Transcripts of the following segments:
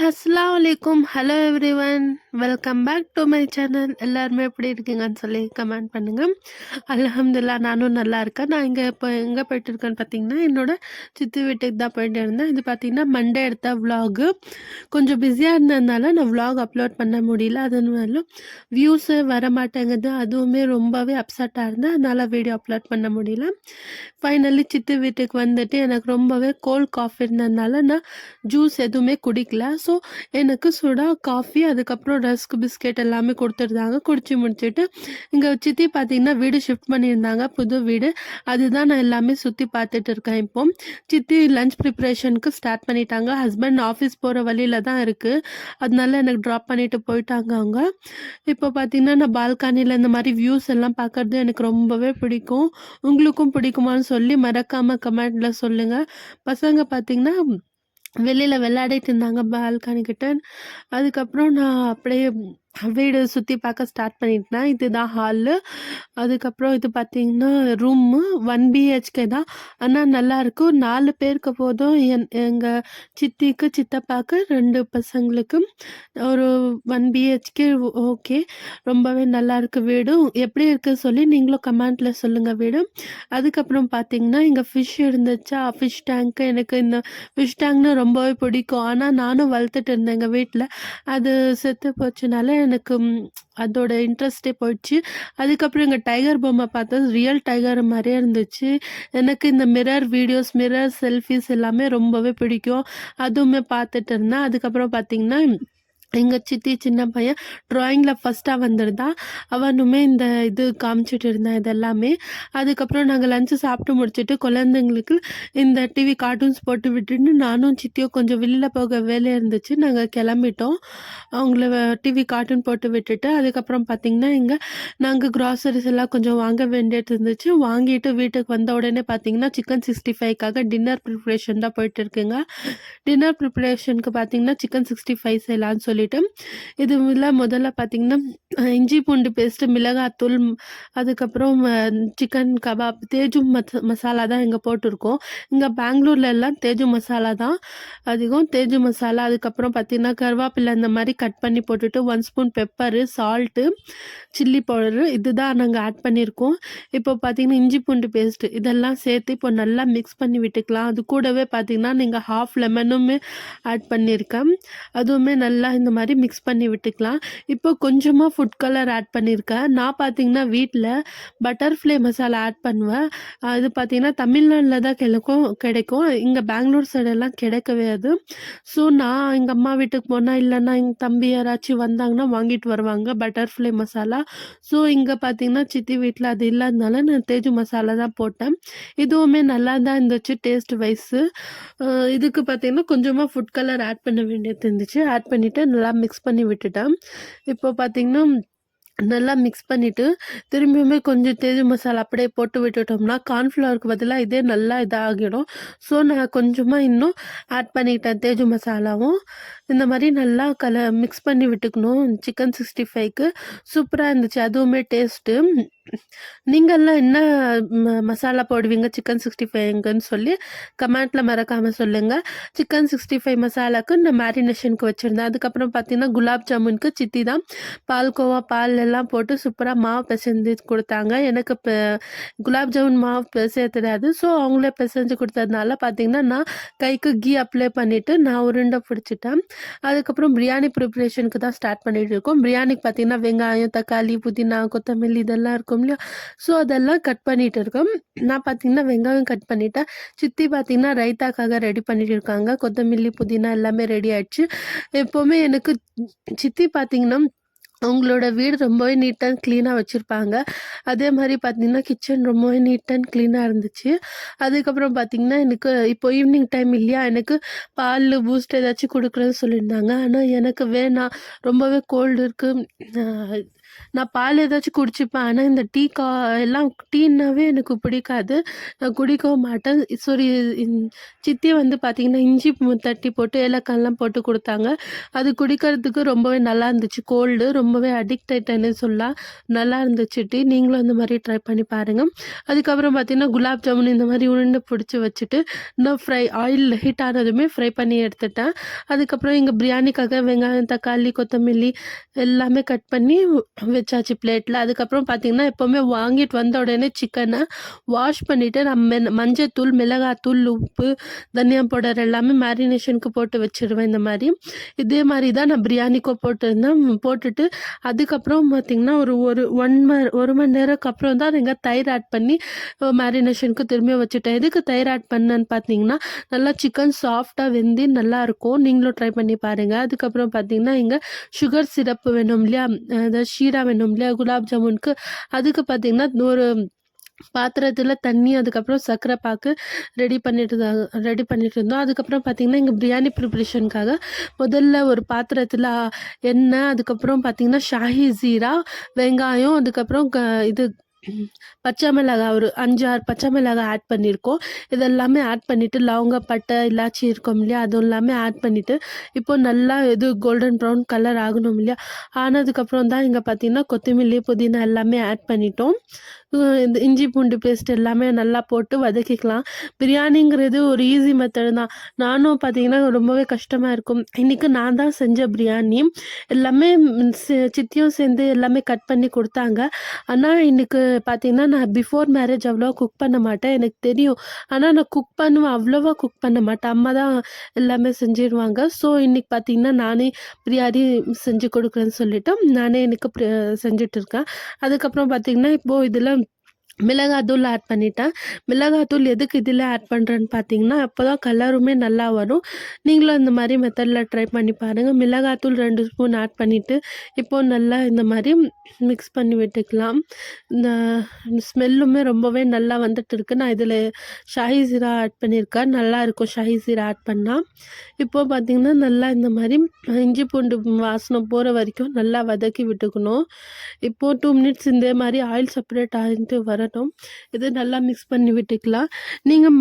அஸ்ஸலாமு அலைக்கும். Hello everyone. Welcome back to my channel. எல்லாருமே எப்படி இருக்கீங்கன்னு சொல்லி கமெண்ட் பண்ணுங்கள். அல்ஹம்துலில்லாஹ் நானும் நல்லா இருக்கேன். நான் இப்போ எங்கே போயிட்டுருக்கேன்னு பார்த்தீங்கன்னா, என்னோட சித்தி வீட்டுக்கு தான் போயிட்டு இருந்தேன். இது பார்த்தீங்கன்னா மண்டே எடுத்த விலாகு. கொஞ்சம் பிஸியாக இருந்ததுனால நான் விலாக் அப்லோட் பண்ண முடியல. அதனால வியூஸு வர மாட்டேங்குது. அதுவுமே ரொம்பவே அப்செட்டாக இருந்தேன். அதனால் வீடியோ அப்லோட் பண்ண முடியல. ஃபைனலி சித்தி வீட்டுக்கு வந்துட்டு எனக்கு ரொம்பவே கோல்ட் காஃபி இருந்ததுனால நான் ஜூஸ் எதுவுமே குடிக்கல. ஸோ எனக்கு சுடா காஃபி, அதுக்கப்புறம் ரஸ்க் பிஸ்கெட் எல்லாமே கொடுத்துருந்தாங்க. குடிச்சு முடிச்சுட்டு இங்கே சித்தி பார்த்தீங்கன்னா வீடு ஷிஃப்ட் பண்ணியிருந்தாங்க, புது வீடு. அதுதான் நான் எல்லாமே சுற்றி பார்த்துட்டு இருக்கேன். இப்போ சித்தி லஞ்ச் ப்ரிப்ரேஷனுக்கு ஸ்டார்ட் பண்ணிட்டாங்க. ஹஸ்பண்ட் ஆஃபீஸ் போகிற வழியில் தான் இருக்குது, அதனால எனக்கு ட்ராப் பண்ணிட்டு போயிட்டாங்க அவங்க. இப்போ பார்த்தீங்கன்னா நான் பால்கனியில் இந்த மாதிரி வியூஸ் எல்லாம் பார்க்குறது எனக்கு ரொம்பவே பிடிக்கும். உங்களுக்கும் பிடிக்குமான்னு சொல்லி மறக்காமல் கமெண்டில் சொல்லுங்கள். பசங்க பார்த்தீங்கன்னா வெளியில் விளையாடிட்டு இருந்தாங்க பால்கனி கிட்ட. அதுக்கப்புறம் நான் அப்படியே வீடு சுற்றி பார்க்க ஸ்டார்ட் பண்ணிட்டேன். இதுதான் ஹாலு. அதுக்கப்புறம் இது பார்த்தீங்கன்னா ரூம்மு 1 பிஹெச்கே தான். ஆனால் நல்லாயிருக்கும். 4 பேருக்கு போதும். எங்கள் சித்திக்கு சித்தப்பாக்கு 2 பசங்களுக்கு ஒரு 1 பிஹெச்கே ஓகே. ரொம்பவே நல்லாயிருக்கு வீடு. எப்படி இருக்குது சொல்லி நீங்களும் கமெண்ட்டில் சொல்லுங்கள் வீடு. அதுக்கப்புறம் பார்த்தீங்கன்னா இங்கே ஃபிஷ் இருந்துச்சா, ஃபிஷ் டேங்க்கு. எனக்கு இந்த ஃபிஷ் டேங்க்னு ரொம்பவே பிடிக்கும். ஆனால் நானும் வளர்த்துட்டு இருந்தேன் எங்கள் வீட்டில். அது செத்து போச்சுனால எனக்கு அதோட இன்ட்ரெஸ்ட்டே போயிடுச்சு. அதுக்கப்புறம் எங்கள் டைகர் பொம்மை பார்த்தா ரியல் டைகர் மாதிரியே இருந்துச்சு. எனக்கு இந்த மிரர் வீடியோஸ், மிரர் செல்ஃபிஸ் எல்லாமே ரொம்பவே பிடிக்கும். அதுவுமே பார்த்துட்டு இருந்தேன். அதுக்கப்புறம் பார்த்தீங்கன்னா எங்கள் சித்தி சின்ன பையன் ட்ராயிங்கில் ஃபஸ்ட்டாக வந்திருந்தான். அவனுமே இந்த இது காமிச்சிட்டு இருந்தான் இதெல்லாமே. அதுக்கப்புறம் நாங்கள் லஞ்சு சாப்பிட்டு முடிச்சுட்டு குழந்தைங்களுக்கு இந்த டிவி கார்ட்டூன்ஸ் போட்டு விட்டுட்டு நானும் சித்தியும் கொஞ்சம் வெளியில் போக வேலை இருந்துச்சு, நாங்கள் கிளம்பிட்டோம். அவங்கள டிவி கார்ட்டூன் போட்டு விட்டுட்டு அதுக்கப்புறம் பார்த்திங்கன்னா இங்கே நாங்கள் க்ராசரிஸ் எல்லாம் கொஞ்சம் வாங்க வேண்டியது இருந்துச்சு. வாங்கிட்டு வீட்டுக்கு வந்த உடனே பார்த்திங்கன்னா சிக்கன் 65க்காக டின்னர் ப்ரிப்ரேஷன் தான் போயிட்டு இருக்குங்க. டின்னர் ப்ரிப்ரேஷனுக்கு பார்த்திங்கன்னா சிக்கன் 65 செய்யலான்னு சொல்லிட்டு இதுல முதல்ல பார்த்திங்கன்னா இஞ்சி பூண்டு பேஸ்ட்டு, மிளகாத்தூள், அதுக்கப்புறம் சிக்கன் கபாப், தேஜு மசாலா தான் இங்கே போட்டிருக்கோம். இங்கே பெங்களூர்ல எல்லாம் தேஜு மசாலா தான் அதிகம். தேஜு மசாலா, அதுக்கப்புறம் பார்த்திங்கன்னா கருவேப்பிலை இந்த மாதிரி கட் பண்ணி போட்டுட்டு 1 spoon pepper, salt, chilli powder இதுதான் நாங்கள் ஆட் பண்ணியிருக்கோம். இப்போ பார்த்திங்கன்னா இஞ்சி பூண்டு பேஸ்ட்டு இதெல்லாம் சேர்த்து இப்போ நல்லா மிக்ஸ் பண்ணி விட்டுக்கலாம். அது கூடவே பார்த்திங்கன்னா நீங்கள் ஹாஃப் லெமனுமே ஆட் பண்ணியிருக்கேன். அதுவுமே நல்லா இந்த மாதிரி மிக்ஸ் பண்ணி விட்டுக்கலாம். இப்போ கொஞ்சமாக ஃபுட் கலர் ஆட் பண்ணியிருக்கேன். நான் பார்த்திங்கன்னா வீட்டில் பட்டர்ஃப்ளை மசாலா ஆட் பண்ணுவேன். அது பார்த்திங்கன்னா தமிழ்நாட்டில் தான் கிடைக்கும். இங்கே பெங்களூர் சைடெல்லாம் கிடைக்கவே அது. ஸோ நான் எங்கள் அம்மா வீட்டுக்கு போனால் இல்லைன்னா எங்கள் தம்பி யாராச்சும் வந்தாங்கன்னா வாங்கிட்டு வருவாங்க பட்டர்ஃப்ளை மசாலா. ஸோ இங்கே பார்த்திங்கன்னா சித்தி வீட்டில் அது இல்லாதனால நான் தேஜு மசாலா தான் போட்டேன். இதுவுமே நல்லா தான் இருந்துச்சு டேஸ்ட் வைஸு. இதுக்கு பார்த்திங்கன்னா கொஞ்சமாக ஃபுட் கலர் ஆட் பண்ண வேண்டியது இருந்துச்சு. ஆட் பண்ணிவிட்டு நல்லா மிக்ஸ் பண்ணி விட்டுட்டேன். இப்போ பார்த்திங்கன்னா நல்லா மிக்ஸ் பண்ணிவிட்டு திரும்பியுமே கொஞ்சம் தேஜு மசாலா அப்படியே போட்டு விட்டுட்டோம்னா கார்ன்ஃப்ளவருக்கு பதிலாக இதே நல்லா இதாகிடும். ஸோ நான் கொஞ்சமாக இன்னும் ஆட் பண்ணிக்கிட்டேன் தேஜு மசாலாவும். இந்த மாதிரி நல்லா மிக்ஸ் பண்ணி விட்டுக்கணும். சிக்கன் 65க்கு சூப்பராக இருந்துச்சு. அதுவுமே டேஸ்ட்டு. நீங்கள்லாம் என்ன மசாலா போடுவீங்க சிக்கன் 65க்குன்னு சொல்லி கமெண்ட்டில் மறக்காமல் சொல்லுங்கள். சிக்கன் 65 மசாலாவுக்கு நான் மேரினேஷனுக்கு வச்சுருந்தேன். அதுக்கப்புறம் பார்த்திங்கன்னா குலாப் ஜாமுனுக்கு சித்தி தான் பால்கோவா பால் எல்லாம் போட்டு சூப்பராக மாவு பிசைஞ்சு கொடுத்தாங்க. எனக்கு இப்போ குலாப் ஜாமுன் மாவு பிசைய தெரியாது. ஸோ அவங்களே பிசைஞ்சு கொடுத்ததுனால பார்த்திங்கன்னா நான் கைக்கு கீ அப்ளை பண்ணிவிட்டு நான் உருண்டை பிடிச்சிட்டேன். அதுக்கப்புறம் பிரியாணி ப்ரிப்ரேஷனுக்கு தான் ஸ்டார்ட் பண்ணிகிட்டு இருக்கோம். பிரியாணிக்கு பார்த்திங்கன்னா வெங்காயம், தக்காளி, புதினா, கொத்தமல்லி இதெல்லாம் இருக்கும் இல்லையா. ஸோ அதெல்லாம் கட் பண்ணிகிட்டு இருக்கோம். நான் பார்த்திங்கன்னா வெங்காயம் கட் பண்ணிட்டேன். சித்தி பார்த்திங்கன்னா ரைத்தாக்காக ரெடி பண்ணிட்டு இருக்காங்க. கொத்தமல்லி, புதினா எல்லாமே ரெடி ஆகிடுச்சு. எப்போவுமே எனக்கு சித்தி பார்த்திங்கன்னா அவங்களோட வீடு ரொம்பவே நீட் அண்ட் க்ளீனாக வச்சுருப்பாங்க. அதே மாதிரி பார்த்திங்கன்னா கிச்சன் ரொம்பவே நீட் அண்ட் க்ளீனாக இருந்துச்சு. அதுக்கப்புறம் பார்த்திங்கன்னா எனக்கு இப்போ ஈவினிங் டைம் இல்லையா, எனக்கு பால் பூஸ்ட் ஏதாச்சும் கொடுக்குறேன்னு சொல்லியிருந்தாங்க. ஆனால் எனக்கு வேணாம், ரொம்பவே கோல்டு இருக்குது, நான் பால் ஏதாச்சும் குடிச்சுப்பேன். ஆனா இந்த எல்லாம் டீன்னாவே எனக்கு பிடிக்காது. நான் குடிக்கவும் மாட்டேன். சாரி சித்தி வந்து பார்த்தீங்கன்னா, இஞ்சி தட்டி போட்டு ஏலக்காய்லாம் போட்டு குடுத்தாங்க. அது குடிக்கிறதுக்கு ரொம்பவே நல்லா இருந்துச்சு. கோல்டு ரொம்பவே அடிக்ட் ஆயிட்டேன்னே சொல்லலாம். நல்லா இருந்துச்சு டீ. நீங்களும் அந்த மாரி ட்ரை பண்ணி பாருங்க. அதுக்கப்புறம் பார்த்தீங்கன்னா, குலாப் ஜாமுன் இந்த மாரி உருண்டை பிடிச்சு வச்சுட்டு, இன்னும் ஆயில் ஹீட் ஆனதுமே ஃப்ரை பண்ணி எடுத்துட்டேன். அதுக்கப்புறம் எங்க பிரியாணிக்காக வெங்காயம், தக்காளி, கொத்தமல்லி எல்லாமே கட் பண்ணி வச்சாச்சு பிளேட்ல. அதுக்கப்புறம் பார்த்தீங்கன்னா, எப்பவுமே வாங்கிட்டு வந்த உடனே சிக்கன வாஷ் பண்ணிட்டு நான் மஞ்சத்தூள், மிளகாத்தூள், உப்பு, தனியா பவுடர் எல்லாமே மேரினேஷனுக்கு போட்டு வச்சுருவேன் இந்த மாரி. இதே மாரி தான் நான் பிரியாணிக்கும் போட்டிருந்தேன். போட்டுட்டு அதுக்கப்புறம் பார்த்தீங்கன்னா, ஒரு ஒரு 1 மணி நேரம்க்கு அப்புறம் தான் நீங்க தயிர் ஆட் பண்ணி மேரினேஷனுக்கு திரும்பியும் வச்சுட்டேன். எதுக்கு தயிர் ஆட் பண்ணேன்னு பார்த்தீங்கன்னா, நல்லா சிக்கன் சாஃப்ட்டா வெந்து நல்லாயிருக்கும். நீங்களும் ட்ரை பண்ணி பாருங்க. அதுக்கப்புறம் பார்த்தீங்கன்னா, இங்க சுகர் சிரப் வேணும் இல்லையா? அதாவது ஷீரா வேணும் இல்லையா? குலாப் ஜாமுனுக்கு. அதுக்கு பார்த்தீங்கன்னா, ஒரு பாத்திரத்தில தண்ணி, அதுக்கப்புறம் சர்க்கரை பாகு ரெடி பண்ணிட்டு இருந்தோம். அதுக்கப்புறம் பார்த்தீங்கன்னா, எங்க பிரியாணி ப்ரிப்பரேஷனுக்காக முதல்ல ஒரு பாத்திரத்தில எண்ணெய், அதுக்கப்புறம் பார்த்தீங்கன்னா, ஷாஹி ஜீரா, வெங்காயம், அதுக்கப்புறம் இது பச்சை மிளகாய் ஒரு 5, 6 பச்சை மிளகாய் ஆட் பண்ணியிருக்கோம். இதெல்லாமே ஆட் பண்ணிவிட்டு லவங்க, பட்டை, இலாச்சி இருக்கும் இல்லையா? அது எல்லாமே ஆட் பண்ணிவிட்டு, இப்போ நல்லா கோல்டன் ப்ரவுன் கலர் ஆகணும் இல்லையா? ஆனதுக்கப்புறம் தான் இங்கே பார்த்தீங்கன்னா, கொத்தமல்லி, புதினா எல்லாமே ஆட் பண்ணிட்டோம். இந்த இஞ்சி பூண்டு பேஸ்ட் எல்லாமே நல்லா போட்டு வதக்கிக்கலாம். பிரியாணிங்கிறது ஒரு ஈஸி மெத்தட் தான். நானும் பார்த்தீங்கன்னா, ரொம்பவே கஷ்டமாக இருக்கும். இன்றைக்கி நான் தான் செஞ்ச பிரியாணி. எல்லாமே சித்தியும் சேர்ந்து எல்லாமே கட் பண்ணி கொடுத்தாங்க. ஆனால் இன்னைக்கு பார்த்தீங்கன்னா, நான் பிஃபோர் மேரேஜ் அவ்வளோவா குக் பண்ண மாட்டேன். எனக்கு தெரியும். ஆனால் நான் குக் பண்ணுவேன். அவ்வளோவா குக் பண்ண மாட்டேன். அம்மா தான் எல்லாமே செஞ்சிருவாங்க. ஸோ இன்னைக்கு பார்த்தீங்கன்னா, நானே பிரியாணி செஞ்சு கொடுக்குறேன்னு சொல்லிட்டு, நானே எனக்கு செஞ்சுட்டு இருக்கேன். அதுக்கப்புறம் பார்த்தீங்கன்னா, இப்போது இதில் மிளகாத்தூள் ஆட் பண்ணிட்டேன். மிளகாத்தூள் எதுக்கு இதில் ஆட் பண்ணுறேன்னு பார்த்தீங்கன்னா, அப்போ தான் கலருமே நல்லா வரும். நீங்களும் இந்த மாதிரி மெத்தடில் ட்ரை பண்ணி பாருங்கள். மிளகாத்தூள் 2 ஸ்பூன் ஆட் பண்ணிவிட்டு, இப்போது நல்லா இந்த மாதிரி மிக்ஸ் பண்ணி விட்டுக்கலாம். இந்த ஸ்மெல்லுமே ரொம்பவே நல்லா வந்துட்டு இருக்கு. நான் இதில் ஷாஹி ஜீரா ஆட் பண்ணியிருக்கேன். நல்லாயிருக்கும் ஷாஹி ஜீரா ஆட் பண்ணால். இப்போது பார்த்திங்கன்னா, நல்லா இந்த மாதிரி இஞ்சி பூண்டு வாசனை போகிற வரைக்கும் நல்லா வதக்கி விட்டுக்கணும். இப்போது 2 மினிட்ஸ் இந்த மாதிரி ஆயில் செப்பரேட் ஆகிட்டு வரட்டும். இது நல்லா மிக்ஸ் பண்ணி விட்டுக்கலாம். நீங்கள்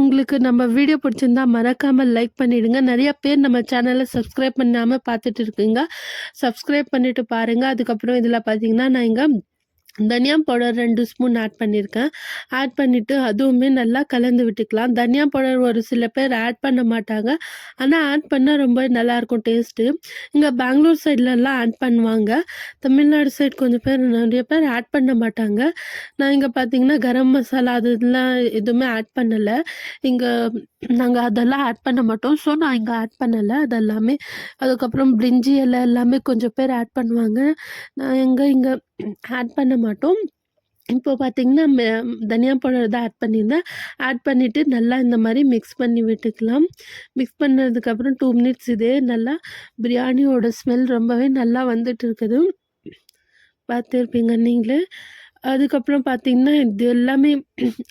உங்களுக்கு நம்ம வீடியோ பிடிச்சிருந்தா மறக்காமல் லைக் பண்ணிவிடுங்க. நிறையா பேர் நம்ம சேனலை சப்ஸ்கிரைப் பண்ணாமல் பார்த்துட்டு இருக்குங்க. சப்ஸ்கிரைப் பண்ணிவிட்டு பாருங்கள். அதுக்கப்புறம் இதில் பார்த்தீங்கன்னா, நான் இங்கே தனியா பவுடர் 2 ஸ்பூன் ஆட் பண்ணியிருக்கேன். ஆட் பண்ணிவிட்டு அதுவுமே நல்லா கலந்து விட்டுக்கலாம். தனியா பவுடர் ஒரு சில பேர் ஆட் பண்ண மாட்டாங்க. ஆனால் ஆட் பண்ணால் ரொம்ப நல்லாயிருக்கும் டேஸ்ட்டு. இங்கே பெங்களூர் சைட்லலாம் ஆட் பண்ணுவாங்க. தமிழ்நாடு சைடு கொஞ்சம் பேர் நிறைய பேர் ஆட் பண்ண மாட்டாங்க. நான் இங்கே பார்த்தீங்கன்னா, கரம் மசாலா அதெல்லாம் எதுவுமே ஆட் பண்ணலை. இங்கே நாங்கள் அதெல்லாம் ஆட் பண்ண மாட்டோம். ஸோ நான் இங்கே ஆட் பண்ணலை அதெல்லாமே. அதுக்கப்புறம் பிரிஞ்சி இலை எல்லாமே கொஞ்சம் பேர் ஆட் பண்ணுவாங்க. நான் இங்கே ஆட் பண்ண மாட்டோம். இப்போ பார்த்தீங்கன்னா, தனியா பவுடர் தான் ஆட் பண்ணியிருந்தேன். ஆட் பண்ணிவிட்டு நல்லா இந்த மாதிரி மிக்ஸ் பண்ணி விட்டுக்கலாம். மிக்ஸ் பண்ணதுக்கப்புறம் 2 மினிட்ஸ் இதே நல்லா பிரியாணியோட ஸ்மெல் ரொம்பவே நல்லா வந்துட்டு இருக்குது. பார்த்துருப்பீங்க நீங்களே. அதுக்கப்புறம் பார்த்தீங்கன்னா, இது எல்லாமே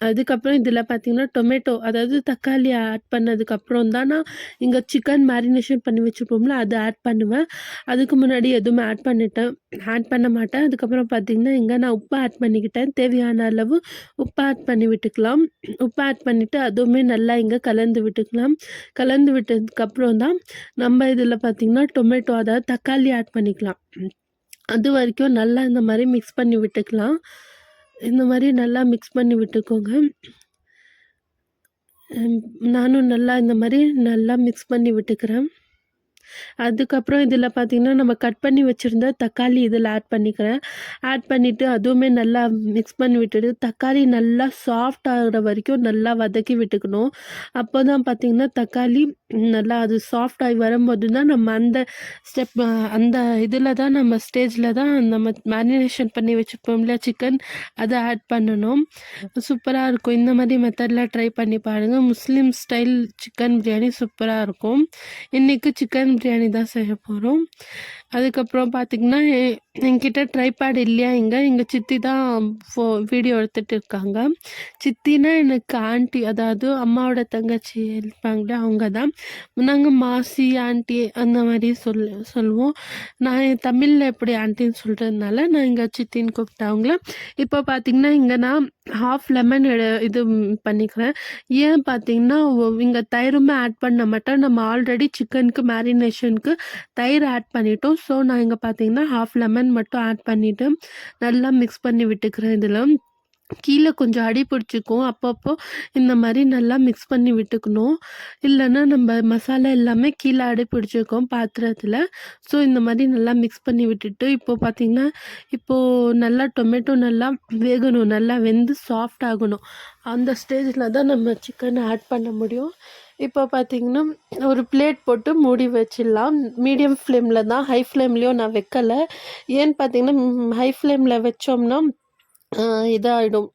அதுக்கப்புறம் இதில் பார்த்தீங்கன்னா, டொமேட்டோ அதாவது தக்காளி ஆட் பண்ணதுக்கப்புறம் தான் நான் இங்கே சிக்கன் மேரினேஷன் பண்ணி வச்சுருப்போம்ல, அது ஆட் பண்ணுவேன். அதுக்கு முன்னாடி எதுவுமே ஆட் பண்ண மாட்டேன். அதுக்கப்புறம் பார்த்தீங்கன்னா, இங்கே நான் உப்பு ஆட் பண்ணிக்கிட்டேன். தேவையான அளவு உப்பு ஆட் பண்ணி விட்டுக்கலாம். உப்பு ஆட் பண்ணிவிட்டு அதுவுமே நல்லா இங்கே கலந்து விட்டுக்கலாம். கலந்து விட்டதுக்கப்புறம் தான் நம்ம இதில் பார்த்தீங்கன்னா, டொமேட்டோ அதாவது தக்காளி ஆட் பண்ணிக்கலாம். அது வரைக்கும் நல்லா இந்த மாதிரி மிக்ஸ் பண்ணி விட்டுக்கலாம். இந்த மாதிரி நல்லா மிக்ஸ் பண்ணி விட்டுக்கோங்க. நானும் நல்லா இந்த மாதிரி நல்லா மிக்ஸ் பண்ணி விட்டுக்கிறேன். அதுக்கப்புறம் இதில் பார்த்திங்கன்னா, நம்ம கட் பண்ணி வச்சுருந்த தக்காளி இதில் ஆட் பண்ணிக்கிறேன். ஆட் பண்ணிவிட்டு அதுவுமே நல்லா மிக்ஸ் பண்ணி விட்டுட்டு, தக்காளி நல்லா சாஃப்ட் ஆகிற வரைக்கும் நல்லா வதக்கி விட்டுக்கணும். அப்போ தான் பார்த்திங்கன்னா, தக்காளி நல்லா அது சாஃப்ட் ஆகி வரும்போது தான் நம்ம அந்த இதில் தான் நம்ம ஸ்டேஜில் தான் நம்ம மேரினேஷன் பண்ணி வச்சுருப்போம் இல்லையா சிக்கன், அதை ஆட் பண்ணணும். சூப்பராக இருக்கும். இந்த மாதிரி மெத்தடில் ட்ரை பண்ணி பாருங்கள். முஸ்லீம் ஸ்டைல் சிக்கன் பிரியாணி சூப்பராக இருக்கும். இன்றைக்கி சிக்கன் பிரியாணி தான் செய்ய போகிறோம். அதுக்கப்புறம் பார்த்திங்கன்னா, என்கிட்ட ட்ரைபேட் இல்லையா எங்க சித்தி தான் வீடியோ எடுத்துட்டு இருக்காங்க. சித்தினா எனக்கு ஆன்ட்டி, அதாவது அம்மாவோட தங்கச்சி இருப்பாங்களே அவங்க தான். நாங்க மாசி, ஆன்ட்டி அந்த மாரி சொல்லுவோம். நான் என் தமிழ்ல எப்படி ஆன்ட்டின்னு சொல்றதுனால நான் இங்க சித்தின்னு கூப்பிட்டேன் அவங்கள. இப்போ பார்த்தீங்கன்னா, இங்க நான் ஹாஃப் லெமன் இது பண்ணிக்கிறேன். ஏன் பார்த்தீங்கன்னா, இங்க தயிருமே ஆட் பண்ண மாட்டேன். நம்ம ஆல்ரெடி சிக்கனுக்கு மேரினேஷனுக்கு தயிர் ஆட் பண்ணிட்டோம். ஸோ நான் இங்க பார்த்தீங்கன்னா, ஹாஃப் லெமன் மட்டும் ஆட் பண்ணிட்டு நல்லா மிக்ஸ் பண்ணி விட்டுக்கிறேன் இதில. கீழே கொஞ்சம் அடி பிடிச்சிக்கும். அப்பப்போ இந்த மாரி நல்லா மிக்ஸ் பண்ணி விட்டுக்கணும். இல்லைன்னா நம்ம மசாலா எல்லாமே கீழே அடி பிடிச்சிக்கும் பாத்திரத்தில். ஸோ இந்த மாதிரி நல்லா மிக்ஸ் பண்ணி விட்டுட்டு இப்போது பார்த்திங்கன்னா, இப்போது நல்லா டொமேட்டோ நல்லா வேகணும், நல்லா வெந்து சாஃப்ட் ஆகணும். அந்த ஸ்டேஜில் தான் நம்ம சிக்கனை ஆட் பண்ண முடியும். இப்போ பார்த்திங்கன்னா, ஒரு பிளேட் போட்டு மூடி வச்சிடலாம். மீடியம் ஃப்ளேமில் தான், ஹை ஃப்ளேம்லேயும் நான் வைக்கலை. ஏன்னு பார்த்திங்கன்னா, ஹை ஃப்ளேமில் வச்சோம்னா இதாகிடும்,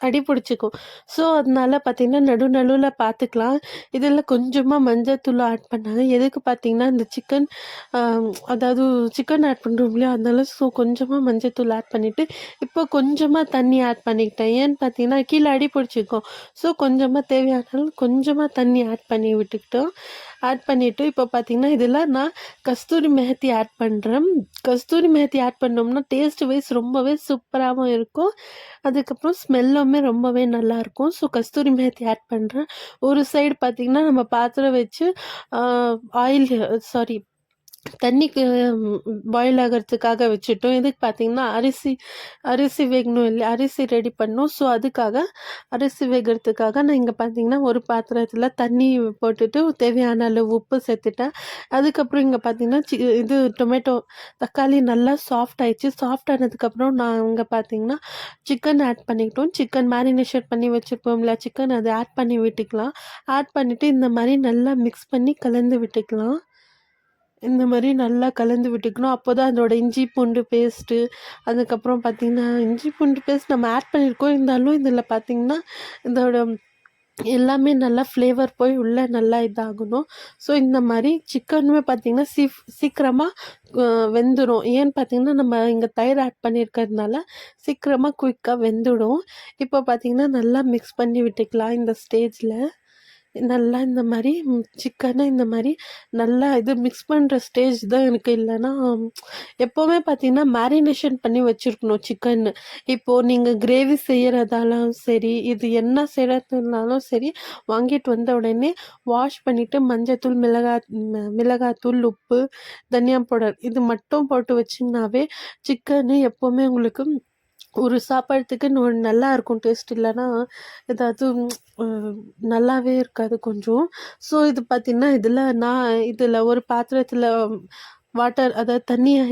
அடி பிடிச்சிக்கும். ஸோ அதனால பார்த்திங்கன்னா நடுவில் பார்த்துக்கலாம். இதில் கொஞ்சமாக மஞ்சள்தூள் ஆட் பண்ணாங்க. எதுக்கு பார்த்திங்கன்னா, இந்த சிக்கன் அதாவது சிக்கன் ஆட் பண்ணுறோம் இல்லையா, அதனால ஸோ கொஞ்சமாக மஞ்சள்தூள் ஆட் பண்ணிவிட்டு இப்போ கொஞ்சமாக தண்ணி ஆட் பண்ணிக்கிட்டேன். ஏன்னு பார்த்தீங்கன்னா கீழே அடி பிடிச்சிக்கும். ஸோ கொஞ்சமாக தேவையான கொஞ்சமாக தண்ணி ஆட் பண்ணி விட்டுக்கிட்டோம். ஆட் பண்ணிவிட்டு இப்போ பார்த்திங்கன்னா இதில் நான் கஸ்தூரி மெஹந்தி ஆட் பண்ணுறேன். கஸ்தூரி மெஹந்தி ஆட் பண்ணோம்னா டேஸ்ட் வைஸ் ரொம்பவே சூப்பராகவும் இருக்கும். அதுக்கப்புறம் ஸ்மெல்லுமே ரொம்பவே நல்லாயிருக்கும். ஸோ கஸ்தூரி மெஹந்தி ஆட் பண்ணுறேன். ஒரு சைடு பார்த்திங்கன்னா நம்ம பாத்திரம் வச்சு ஆயில் சாரி தண்ணிக்கு பாயில் ஆகிறதுக்காக வச்சுட்டோம். எதுக்கு பார்த்திங்கன்னா அரிசி வேகணும் இல்லையா, அரிசி ரெடி பண்ணோம். ஸோ அதுக்காக அரிசி வேகிறதுக்காக நான் இங்கே பார்த்திங்கன்னா ஒரு பாத்திரத்தில் தண்ணி போட்டுட்டு தேவையான அளவு உப்பு சேர்த்துட்டேன். அதுக்கப்புறம் இங்கே பார்த்திங்கன்னா இது டொமேட்டோ தக்காளி நல்லா சாஃப்ட் ஆயிடுச்சு. சாஃப்ட் ஆனதுக்கப்புறம் நான் இங்கே பார்த்திங்கன்னா சிக்கன் ஆட் பண்ணிக்கிட்டோம். சிக்கன் மேரினேஷன் பண்ணி வச்சுருப்போம் இல்லையா சிக்கன், அதை ஆட் பண்ணி விட்டுக்கலாம். ஆட் பண்ணிவிட்டு இந்த மாதிரி நல்லா மிக்ஸ் பண்ணி கலந்து விட்டுக்கலாம். இந்த மாதிரி நல்லா கலந்து விட்டுக்கணும். அப்போ தான் அதோட இஞ்சி பூண்டு பேஸ்ட்டு, அதுக்கப்புறம் பார்த்திங்கன்னா இஞ்சி பூண்டு பேஸ்ட் நம்ம ஆட் பண்ணியிருக்கோம். இருந்தாலும் இதில் பார்த்திங்கன்னா இதோட எல்லாமே நல்லா ஃப்ளேவர் போய் உள்ளே நல்லா இதாகணும். ஸோ இந்த மாதிரி சிக்கனுமே பார்த்திங்கன்னா சீக்கிரமாக வெந்துடும். ஏன்னு பார்த்திங்கன்னா நம்ம இங்கே தயிர் ஆட் பண்ணியிருக்கிறதுனால சீக்கிரமாக குயிக்காக வெந்துடும். இப்போ பார்த்திங்கன்னா நல்லா மிக்ஸ் பண்ணி விட்டுக்கலாம். இந்த ஸ்டேஜில் நல்லா இந்த மாதிரி சிக்கனை இந்த மாதிரி நல்லா இது மிக்ஸ் பண்ணுற ஸ்டேஜ் தான் எனக்கு. இல்லைன்னா எப்போவுமே பார்த்திங்கன்னா மேரினேஷன் பண்ணி வச்சுருக்கணும் சிக்கன். இப்போது நீங்கள் கிரேவி செய்கிறதாலும் சரி, இது என்ன செய்கிறதுனாலும் சரி, வாங்கிட்டு வந்த உடனே வாஷ் பண்ணிவிட்டு மஞ்சத்தூள், மிளகாத்தூள், உப்பு, தனியா பவுடர் இது மட்டும் போட்டு வச்சிங்கனாவே சிக்கனு எப்போவுமே உங்களுக்கு ஒரு சாப்பாட்டுக்கு நல்லா இருக்கும் டேஸ்ட். இல்லைன்னா ஏதாவது நல்லாவே இருக்காது கொஞ்சம். ஸோ இது பார்த்திங்கன்னா இதில் ஒரு பாத்திரத்தில் வாட்டர், அதாவது தண்ணியை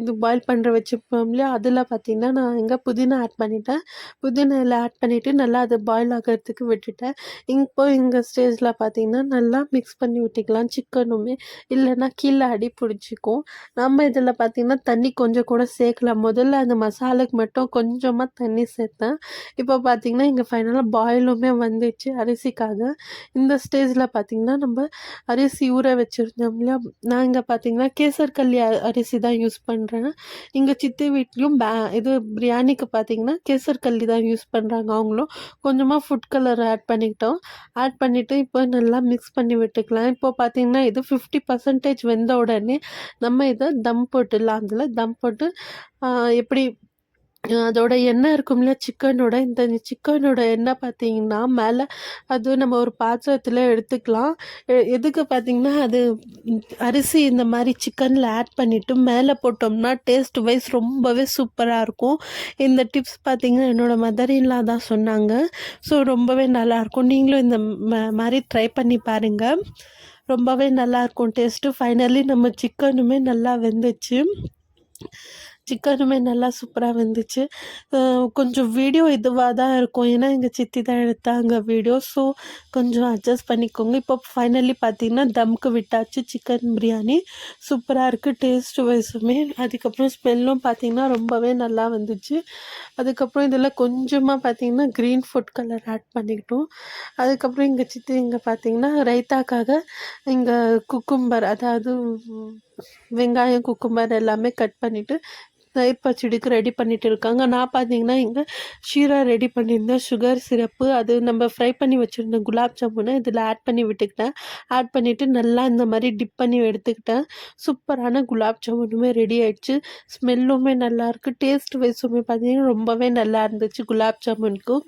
இது பாயில் பண்ணுற வச்சுருப்போம் இல்லையா, அதில் பார்த்திங்கன்னா நான் இங்கே புதினா ஆட் பண்ணிட்டேன். புதினா இலை ஆட் பண்ணிவிட்டு நல்லா அது பாயில் ஆகிறதுக்கு விட்டுட்டேன். இப்போ இந்த ஸ்டேஜில் பார்த்திங்கன்னா நல்லா மிக்ஸ் பண்ணி விட்டுக்கலாம் சிக்கனுமே. இல்லைன்னா கீழே அடி பிடிச்சிக்கும். நம்ம இதில் பார்த்திங்கன்னா தண்ணி கொஞ்சம் கூட சேர்க்கலாம். முதல்ல அந்த மசாலுக்கு மட்டும் கொஞ்சமாக தண்ணி சேர்த்தேன். இப்போ பார்த்திங்கன்னா இங்கே ஃபைனலாக பாயிலுமே வந்துச்சு அரிசிக்காக. இந்த ஸ்டேஜில் பார்த்திங்கன்னா நம்ம அரிசி ஊற வச்சுருந்தோம் இல்லையா, நான் இங்கே பார்த்திங்கன்னா கேசர்கல்லி அரிசி தான் யூஸ் பண்ணுறேன். எங்கள் சித்தி வீட்லேயும் இது பிரியாணிக்கு பார்த்திங்கன்னா கேசர்கல்லி தான் யூஸ் பண்ணுறாங்க அவங்களும். கொஞ்சமாக ஃபுட் கலர் ஆட் பண்ணிக்கிட்டோம். ஆட் பண்ணிவிட்டு இப்போ நல்லா மிக்ஸ் பண்ணி விட்டுக்கலாம். இப்போ பார்த்திங்கன்னா இது 50% வெந்த உடனே நம்ம இதை தம் போட்டுடலாம். அதில் தம் போட்டு எப்படி அதோட எண்ணெய் இருக்கும் இல்லையா சிக்கனோட, இந்த சிக்கனோட எண்ணெய் பார்த்திங்கன்னா மேலே அது நம்ம ஒரு பாத்திரத்தில் எடுத்துக்கலாம். எதுக்கு பார்த்திங்கன்னா அது அரிசி இந்த மாதிரி சிக்கனில் ஆட் பண்ணிவிட்டு மேலே போட்டோம்னா டேஸ்ட் வைஸ் ரொம்பவே சூப்பராக இருக்கும். இந்த டிப்ஸ் பார்த்திங்கன்னா என்னோடய மதர் இன் லா தான் சொன்னாங்க. ஸோ ரொம்பவே நல்லாயிருக்கும். நீங்களும் இந்த மாதிரி ட்ரை பண்ணி பாருங்கள். ரொம்பவே நல்லாயிருக்கும் டேஸ்ட்டு. ஃபைனலி நம்ம சிக்கனுமே நல்லா வெந்துச்சு. சிக்கனுமே நல்லா சூப்பராக வந்துச்சு. கொஞ்சம் வீடியோ இதுவாக தான் இருக்கும். ஏன்னா எங்கள் சித்தி தான் எடுத்தாங்க வீடியோ. ஸோ கொஞ்சம் அட்ஜஸ்ட் பண்ணிக்கோங்க. இப்போ ஃபைனலி பார்த்திங்கன்னா தம்க்கு விட்டாச்சு சிக்கன் பிரியாணி. சூப்பராக இருக்குது டேஸ்ட் வைஸுமே. அதுக்கப்புறம் ஸ்மெல்லும் பார்த்திங்கன்னா ரொம்பவே நல்லா வந்துச்சு. அதுக்கப்புறம் இதில் கொஞ்சமாக பார்த்திங்கன்னா க்ரீன் ஃபுட் கலர் ஆட் பண்ணிக்கிட்டோம். அதுக்கப்புறம் எங்கள் சித்தி இங்கே பார்த்திங்கன்னா ரைத்தாக்காக இங்கே குக்கும்பர், அதாவது வெங்காயம், குக்கும்பர் எல்லாமே கட் பண்ணிவிட்டு தயிர் பச்சடிக்கு ரெடி பண்ணிட்டு இருக்காங்க. நான் பார்த்தீங்கன்னா இங்கே ஷீரா ரெடி பண்ணியிருந்தேன். சுகர் சிரப்பு அது நம்ம ஃப்ரை பண்ணி வச்சுருந்தேன் குலாப் ஜாமுனை இதில் ஆட் பண்ணி விட்டுக்கிட்டேன். ஆட் பண்ணிவிட்டு நல்லா இந்த மாதிரி டிப் பண்ணி எடுத்துக்கிட்டேன். சூப்பரான குலாப் ஜாமுனுமே ரெடி ஆயிடுச்சு. ஸ்மெல்லுமே நல்லாயிருக்கு. டேஸ்ட் வைஸுமே பார்த்தீங்கன்னா ரொம்பவே நல்லா இருந்துச்சு. குலாப் ஜாமுனுக்கு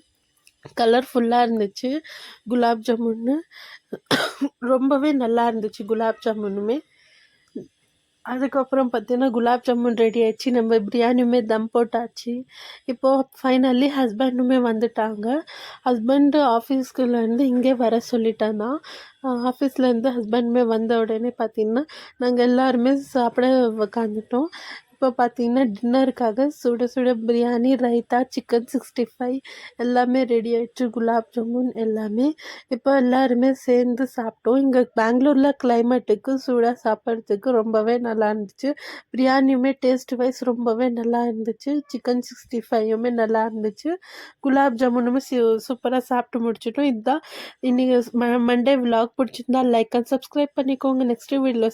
கலர்ஃபுல்லாக இருந்துச்சு. குலாப் ஜாமுன்னு ரொம்பவே நல்லா இருந்துச்சு குலாப் ஜாமுனுமே. அதுக்கப்புறம் பார்த்தீங்கன்னா குலாப் ஜாமுன் ரெடி ஆயிடுச்சு. நம்ம பிரியாணியுமே தம் போட்டாச்சு. இப்போது ஃபைனலி ஹஸ்பண்டுமே வந்துட்டாங்க. ஹஸ்பண்டு ஆஃபீஸ்க்குலேருந்து இங்கே வர சொல்லிட்டேன் நான். ஆஃபீஸ்லேருந்து ஹஸ்பண்டுமே வந்த உடனே பார்த்திங்கன்னா நாங்கள் எல்லாருமே சாப்பிட உக்காந்துட்டோம். இப்போ பார்த்திங்கன்னா டின்னருக்காக சுட சுட பிரியாணி, ரைத்தா, சிக்கன் 65 எல்லாமே ரெடி ஆயிடுச்சு. குலாப் ஜாமுன் எல்லாமே. இப்போ எல்லாருமே சேர்ந்து சாப்பிட்டோம். இங்கே பெங்களூரில் கிளைமேட்டுக்கு சூடாக சாப்பிட்றதுக்கு ரொம்பவே நல்லா இருந்துச்சு. பிரியாணியுமே டேஸ்ட் வைஸ் ரொம்பவே நல்லா இருந்துச்சு. சிக்கன் 65யுமே நல்லா இருந்துச்சு. குலாப் ஜாமுனுமே சூப்பராக சாப்பிட்டு முடிச்சிட்டோம். இதுதான் இன்றைக்கி மண்டே விலாக் பிடிச்சிருந்தா லைக் அண்ட் சப்ஸ்கிரைப் பண்ணிக்கோங்க. நெக்ஸ்ட் வீடியோவில்